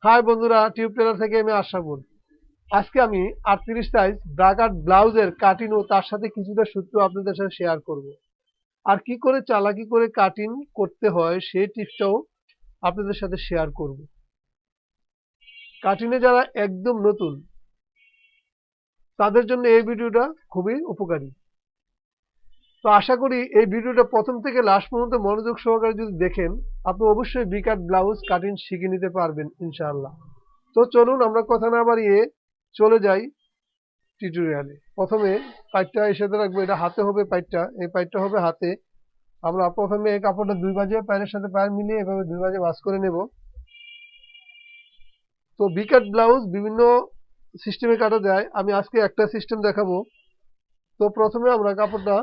High বন্ধুরা, tube teller থেকে আমি আশরাফুল। আজকে আমি 38 সাইজ ব্রাগার ব্লাউজের কাটিং ও তার সাথে কিছুটা সূত্র আপনাদের সাথে শেয়ার করব। আর কি করে চালাকি করে কাটিং করতে হয় সেই টিপসটাও আপনাদের সাথে শেয়ার করব। কাটিংয়ে যারা একদম নতুন তাদের জন্য এই ভিডিওটা খুবই উপকারী। তো আশা করি এই ভিডিওটা প্রথম থেকে লাস্ট পর্যন্ত মনোযোগ সহকারে যদি দেখেন, আপনি অবশ্যই বিকাট ব্লাউজ কাটিং শিখে নিতে পারবেন ইনশাআল্লাহ। তো চলুন আমরা কথা না বাড়িয়ে চলে যাই টিউটোরিয়ালে। প্রথমে পাইপটা সাথে রাখবো, এটা হাতে হবে পাইপটা, এই পাইপটা হবে হাতে। আমরা প্রথমে এই কাপড়টা দুই ভাঁজে পায়ের সাথে পায়ের মিলিয়ে এভাবে দুই ভাঁজে ভাঁজ করে নেব। তো বিকাট ব্লাউজ বিভিন্ন সিস্টেমে কাটা যায়, আমি আজকে একটা সিস্টেম দেখাবো। তো প্রথমে আমরা কাপড়টা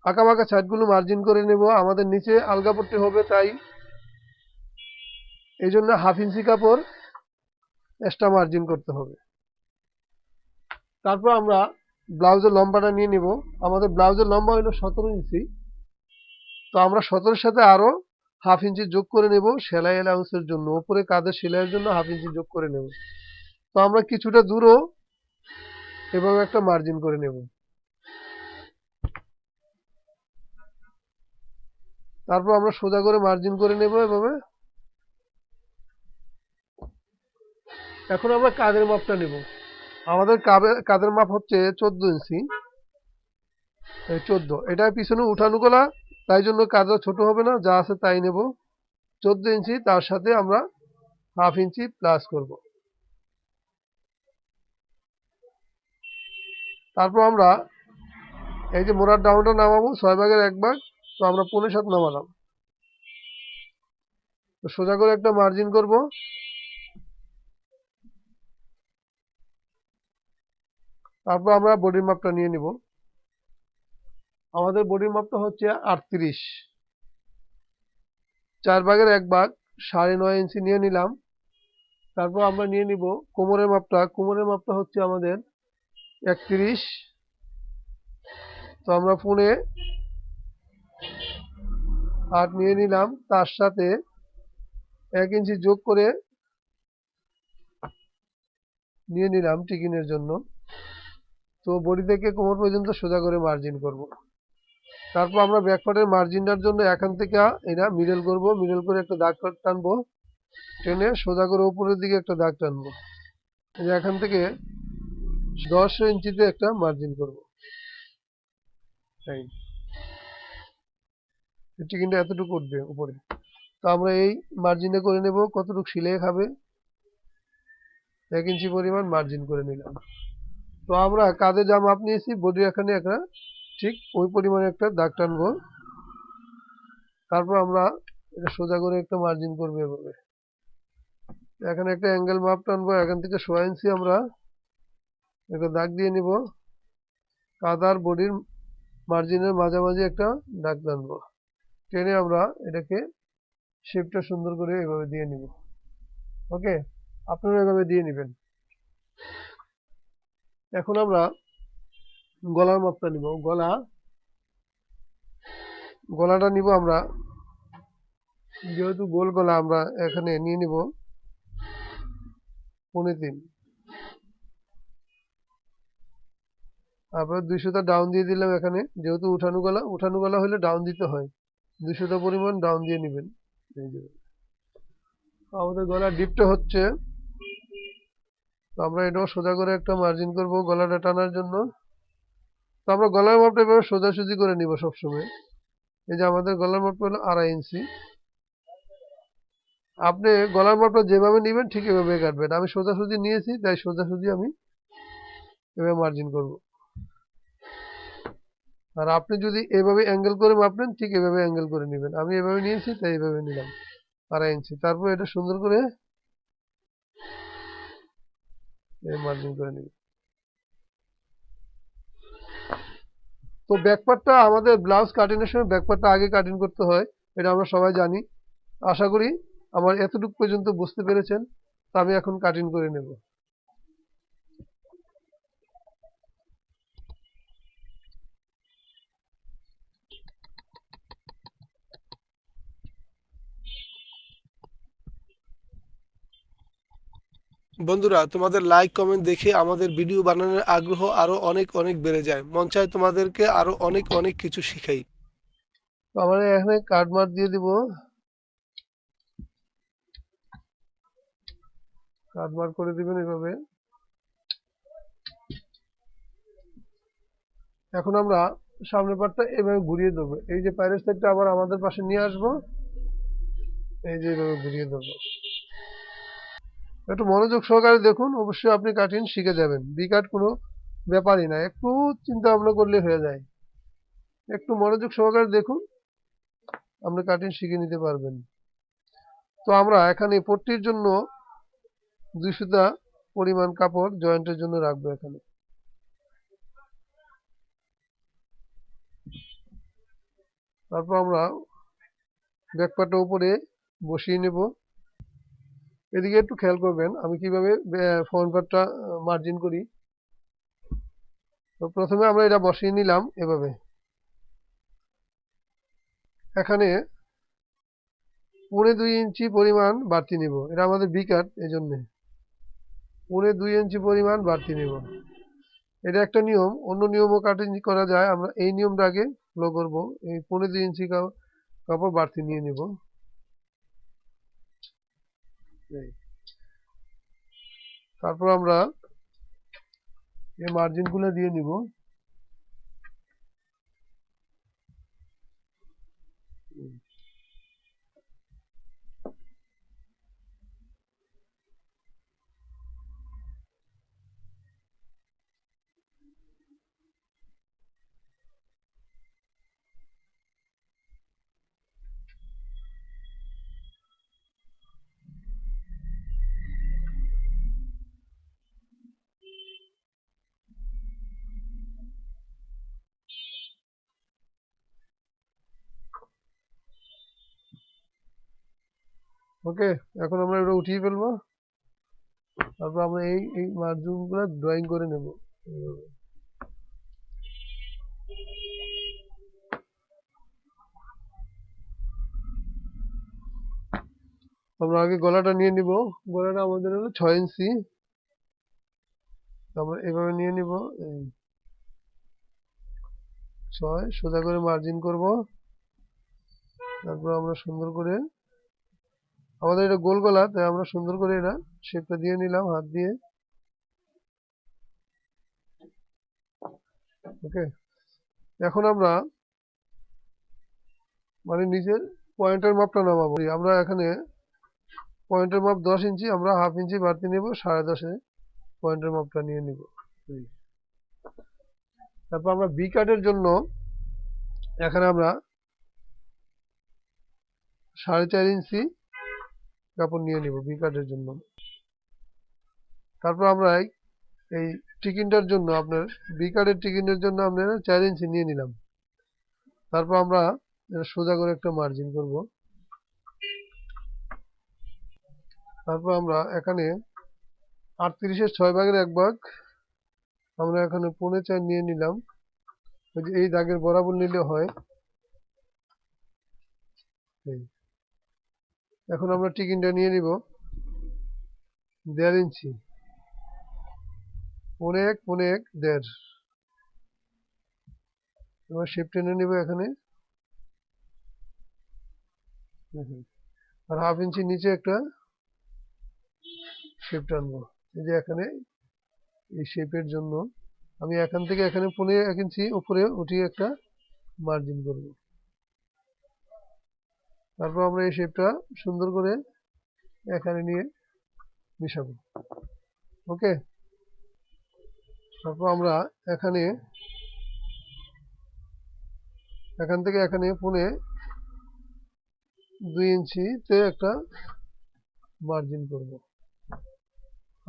আঁকা বাঁকা সাইডগুলো মার্জিন করে নেব। আমাদের নিচে আলগা পট্টি হবে, তাই এই জন্য হাফ ইঞ্চি কাপড় এক্সট্রা মার্জিন করতে হবে। তারপর আমরা ব্লাউজের লম্বাটা নিয়ে নেব। আমাদের ব্লাউজের লম্বা হলো 17 ইঞ্চি। তো আমরা 17-এর সাথে আরো হাফ ইঞ্চি যোগ করে নেব সেলাই অ্যালাউন্সের জন্য, উপরে কাঁধের সেলাইয়ের জন্য হাফ ইঞ্চি যোগ করে নেব। তো আমরা কিছুটা দূরও এভাবে একটা মার্জিন করে নেব। তারপর আমরা সোজা করে মার্জিন করে নেব এভাবে। এখন আমরা কাঁধের মাপটা নেব। আমাদের কাঁধের মাপ হচ্ছে 14 ইঞ্চি। 14, এটা পিছনে উঠানো গলা, তাই জন্য কাঁধটা ছোট হবে না, যা আছে তাই নেব। 14 ইঞ্চি, তার সাথে আমরা হাফ ইঞ্চি প্লাস করব। তারপর আমরা এই যে মোড়ার ডাউনটা নামাবো 6/1 ভাগ, তো আমরা 5.7 নামালাম। তো সোজা করে একটা মার্জিন করব। তারপর আমরা বডির মাপটা নিয়ে নিব। আমাদের বডির মাপটা হচ্ছে 38, 4/1 ভাগ 9.5 ইঞ্চি নিয়ে নিলাম। তারপর আমরা নিয়ে নিব কোমরের মাপটা। কোমরের মাপটা হচ্ছে আমাদের 31, তো আমরা 5.8 নিয়ে নিলাম। তার সাথে 1 ইঞ্চি যোগ করে নিয়ে নিলাম টিকিনের জন্য। তো বডি থেকে কোমর পর্যন্ত সোজা করে মার্জিন করব। তারপর আমরা ব্যাকপার্টের মার্জিনটার জন্য এখান থেকে এটা মিডল করব, মিডল করে একটা দাগ টানবো, টেনে সোজা করে উপরের দিকে একটা দাগ টানবো। এখান থেকে 10 ইঞ্চিতে একটা মার্জিন করব। টিকিনটা এতটুকু উঠবে উপরে। তো আমরা এই মার্জিনটা করে নেব, কতটুকু সিলাই খাবে 1 ইঞ্চি পরিমাণ মার্জিন করে নিলাম। তো আমরা কাঁধে যা মাপ নিয়েছি বডি এখানে একটা ঠিক ওই পরিমাণে একটা দাগ টানবো। তারপর আমরা এটা সোজা করে একটা মার্জিন করবো এভাবে। এখানে একটা অ্যাঙ্গেল মাপ টানবো, এখান থেকে 6 ইঞ্চি আমরা একটা দাগ দিয়ে নিব। কাঁধ আর বডির মার্জিনের মাঝামাঝি একটা দাগ টানবো, টেনে আমরা এটাকে শেপটা সুন্দর করে এভাবে দিয়ে নিব। ওকে, আপনারা এভাবে দিয়ে নেবেন। এখন আমরা গলার মাপটা নিব। গলাটা নিব আমরা, যেহেতু গোল গলা, আমরা এখানে নিয়ে নিব 3.5। তারপরে 200টা ডাউন দিয়ে দিলাম এখানে, যেহেতু উঠানো গলা হলে ডাউন দিতে হয়, 200টা পরিমাণ ডাউন দিয়ে নেবেন। আমাদের গলার ডিপটা হচ্ছে, তো আমরা এটাও সোজা করে একটা মার্জিন করব গলাটা টানার জন্য। তো আমরা গলার মাপটা এভাবে সোজাসুজি করে নিব সবসময়। এই যে আমাদের গলার মাপটা হলো 2.5 ইঞ্চি। আপনি গলার মাপটা যেভাবে নেবেন ঠিক এভাবে কাটবেন। আমি সোজাসুজি নিয়েছি, তাই সোজাসুজি আমি এভাবে মার্জিন করব। আর আপনি যদি এভাবে অ্যাঙ্গেল করে মাপেন, ঠিক এভাবে অ্যাঙ্গেল করে নেবেন। আমি এভাবে নিয়েছি, তাই এভাবে নিলাম 2.5 ইঞ্চি। তারপর এটা সুন্দর করে মার্জিন করে নেবেন। তো ব্যাকপার্টটা আমাদের ব্লাউজ কাটিং এর সময় ব্যাকপার্টটা আগে কাটিং করতে হয়, এটা আমরা সবাই জানি। আশা করি আমার এতটুকু পর্যন্ত বুঝতে পেরেছেন। তো আমি এখন কাটিং করে নেব। বন্ধুরা, তোমাদের লাইক কমেন্ট দেখে আমাদের ভিডিও বানানোর আগ্রহ আরো অনেক অনেক বেড়ে যায়। মন চায় তোমাদেরকে আরো অনেক অনেক কিছু শিখাই। তো আমরা এখানে কার্ড মার্ক দিয়ে দিব, কার্ড মার্ক করে দিবেন এভাবে। এখন আমরা সামনের পাটটা এভাবে ঘুরিয়ে দেবো, এই যে পায়ের সাইডটা আবার আমাদের পাশে নিয়ে আসবো, এই যে এভাবে ঘুরিয়ে দেবো। একটু মনোযোগ সহকারে দেখুন, অবশ্যই আপনি কাটিং শিখে যাবেন। বি কাট কোনো ব্যাপারই না, একটু চিন্তা ভাবনা করলে হয়ে যায়। একটু মনোযোগ সহকারে দেখুন, আপনি কাটিং শিখে নিতে পারবেন। তো আমরা এখানে পট্টির জন্য 2 সুতা পরিমাণ কাপড় জয়েন্টের জন্য রাখবো এখানে। তারপর আমরা ব্যাক পার্টটা উপরে বসিয়ে নেব। এদিকে একটু খেয়াল করবেন আমি কিভাবে ফ্রন্ট পার্টটা মার্জিন করি। তো প্রথমে আমরা এটা বসিয়ে নিলাম এভাবে। এখানে 2.5 ইঞ্চি পরিমাণ বাড়তি নিব, এটা আমাদের বি কাট, এই জন্যে 2.5 ইঞ্চি পরিমাণ বাড়তি নিব। এটা একটা নিয়ম, অন্য নিয়মও কাটিং করা যায়, আমরা এই নিয়মটা আগে ফলো করব। এই 2.5 ইঞ্চি কাপড় বাড়তি নিয়ে নিব। তারপর আমরা এই মার্জিন গুলো দিয়ে নিব। ওকে, এখন আমরা এটা উঠিয়ে ফেলবো। তারপর আমরা এই মার্জিন গুলো ড্রয়িং করে নেব। আমরা আগে গলাটা নিয়ে নিব। গলাটা আমাদের হলো 6 ইঞ্চি। আমরা এভাবে নিয়ে নিব, এই 6 সোজা করে মার্জিন করব। তারপর আমরা সুন্দর করে, আমাদের এটা গোল গলা, তাই আমরা সুন্দর করে এটা শেপটা দিয়ে নিলাম হাত দিয়ে। ওকে, এখন আমরা মানে নিচের পয়েন্টের মাপটা নামাবো। আমরা এখানে পয়েন্টের মাপ 10 ইঞ্চি, আমরা হাফ ইঞ্চি বাড়তি নেব, 10.5 পয়েন্টের মাপটা নিয়ে নিব। তারপর আমরা বি কাটের জন্য এখানে আমরা 4.5 ইঞ্চি কাপড় নিয়ে নিব বি কাটের জন্য। তারপর আমরা এই টিকিনটার জন্য, আপনার বি কাটের টিকিনের জন্য আমরা 4 ইঞ্চি নিয়ে নিলাম। তারপর আমরা এটা সোজা করে একটা মার্জিন করব। তারপর আমরা এখানে 38-এর 6/1 আমরা এখানে 4.5 নিয়ে নিলাম। ওই যে এই দাগের বরাবর নিলে হয়। এখন আমরা টিকিনটা নিয়ে নিব 1.5 ইঞ্চি, 1.5 এবার শেপ টেনে নিব এখানে। আর হাফ ইঞ্চি নিচে একটা শেপ টানবো। এই যে এখানে এই শেপের জন্য আমি এখান থেকে এখানে 1.5 ইঞ্চি উপরে উঠিয়ে একটা মার্জিন করব। তারপর আমরা এই শেপটা সুন্দর করে এখানে নিয়ে মিশাবো। ওকে, তারপর আমরা এখানে এখান থেকে এখানে 2.5 ইঞ্চিতে একটা মার্জিন করব।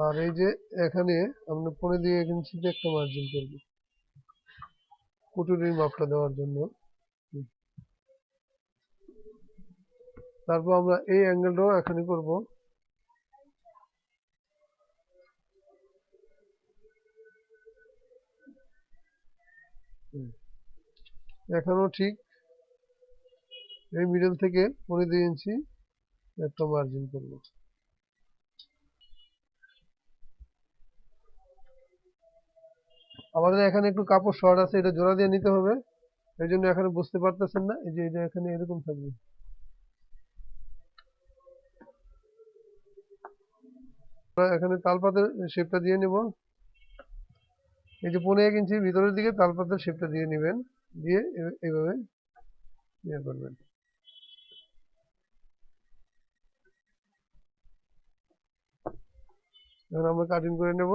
আর এই যে এখানে আমরা 2.5 ইঞ্চিতে একটা মার্জিন করব কুটুরির মাপটা দেওয়ার জন্য। তারপর আমরা এই অ্যাঙ্গেলটাও এখানে করব। এখানেও ঠিক এই মিডল থেকে 2.5 ইঞ্চি একটা মার্জিন করব। আমাদের এখানে একটু কাপড় শর্ট আছে, এটা জোড়া দিয়ে নিতে হবে। এই জন্য এখানে বুঝতে পারতেছেন না, এই যে এটা এখানে এরকম থাকবে। আমরা এখানে তালপাতের শেপটা দিয়ে নেব। এই যে 15 ইঞ্চি ভিতরের দিকে তালপাতের শেপটা দিয়ে নেবেন, দিয়ে এইভাবে ইয়ে করবেন। এখন আমরা কাটিং করে নেব।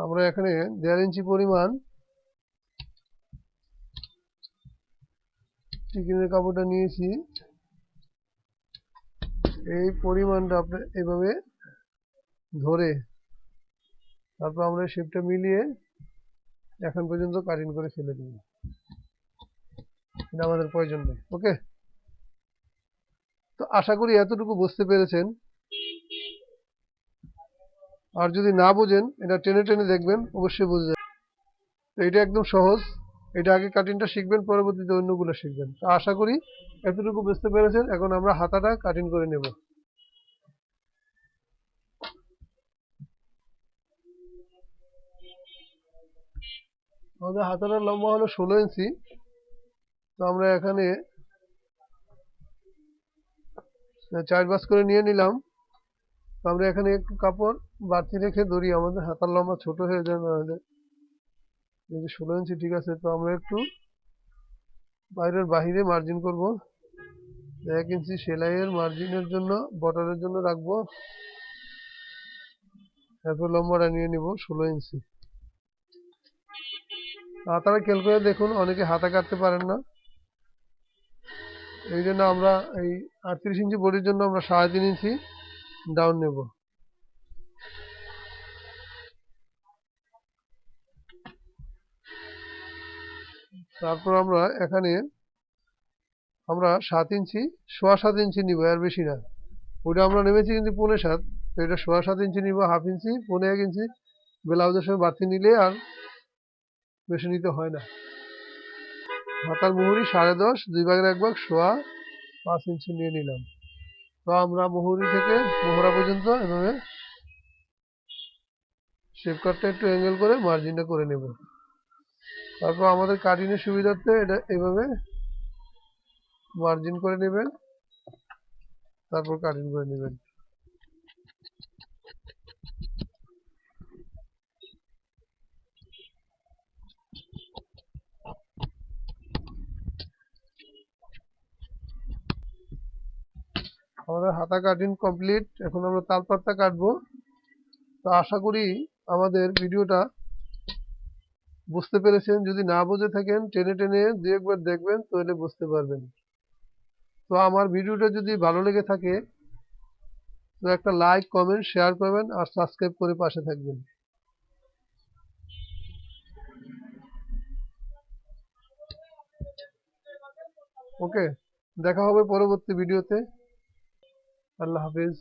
আমরা এখানে 1.5 ইঞ্চি পরিমাণ চিকেনের কাপড়টা নিয়েছি। এই পরিমাণটা আপনি এভাবে ধরে তারপর আমরা শেপটা মিলিয়ে এখন পর্যন্ত কাটিং করে ফেলে দিব। এটা আমাদের প্রয়োজন নেই। ওকে, তো আশা করি এতটুকু বুঝতে পেরেছেন। আর যদি না বুঝেন, এটা টেনে টেনে দেখবেন, অবশ্যই বুঝে যাবেন। তো এটা একদম সহজ। এটা আগে কাটিংটা শিখবেন, পরবর্তীতে অন্যগুলো শিখবেন। তো আশা করি এতটুকু বুঝতে পেরেছেন। এখন আমরা হাতাটা কাটিং করে নেব। আমাদের হাতাটার লম্বা হলো 16 ইঞ্চি। তো আমরা এখানে 4 ভাঁজ করে নিয়ে নিলাম। তো আমরা এখানে একটু কাপড় বাড়তি রেখে ধরি, আমাদের হাতার লম্বা ছোট হয়ে যায় না হলে। এই যে 16 ইঞ্চি ঠিক আছে, তো আমরা একটু বাইরের বাহিরে মার্জিন করব। 1 ইঞ্চি সেলাইয়ের মার্জিনের জন্য, বর্ডারের জন্য রাখবো। এরপর লম্বাটা নিয়ে নিব 16 ইঞ্চি। হাতাটা খেয়াল করে দেখুন, অনেকে হাতা কাটতে পারেন না। এই জন্য আমরা এই 38 ইঞ্চি বডির জন্য আমরা 3.5 ইঞ্চি ডাউন নেব। তারপর আমরা এখানে 7 ইঞ্চি, 7.25 ইঞ্চি নিব, আর বেশি না। ওটা আমরা নেমেছি কিন্তু 7.5, তো এটা 7.25 ইঞ্চি নিব, 1/2 ইঞ্চি, 1.5 ইঞ্চি ব্লাউজের সঙ্গে বাড়তি নিলে আর বেশি নিতে হয় না। হাতার মুহুরি 10.5, 2 ভাগের 1 ভাগ, 5.5 ইঞ্চি নিয়ে নিলাম। তো আমরা মুহুরি থেকে মোহরা পর্যন্ত এভাবে শেপ কাটটা একটু অ্যাঙ্গেল করে মার্জিনটা করে নেব। তারপর আমাদের কাটিংয়ের সুবিধার্থে এটা এভাবে মার্জিন করে নেবেন, তারপর কাটিং করে নেবেন। আমাদের হাতা কাটিং কমপ্লিট। এখন আমরা তালপাতটা কাটবো। তো আশা করি আমাদের ভিডিওটা বুঝতে পেরেছেন। যদি না বুঝে থাকেন, টেনে টেনে দু একবার দেখবেন, তাহলে বুঝতে পারবেন। তো আমার ভিডিওটা যদি ভালো লেগে থাকে, তো একটা লাইক, কমেন্ট, শেয়ার করবেন আর সাবস্ক্রাইব করে পাশে থাকবেন। ওকে, দেখা হবে পরবর্তী ভিডিওতে। আল্লাহ হাফেজ।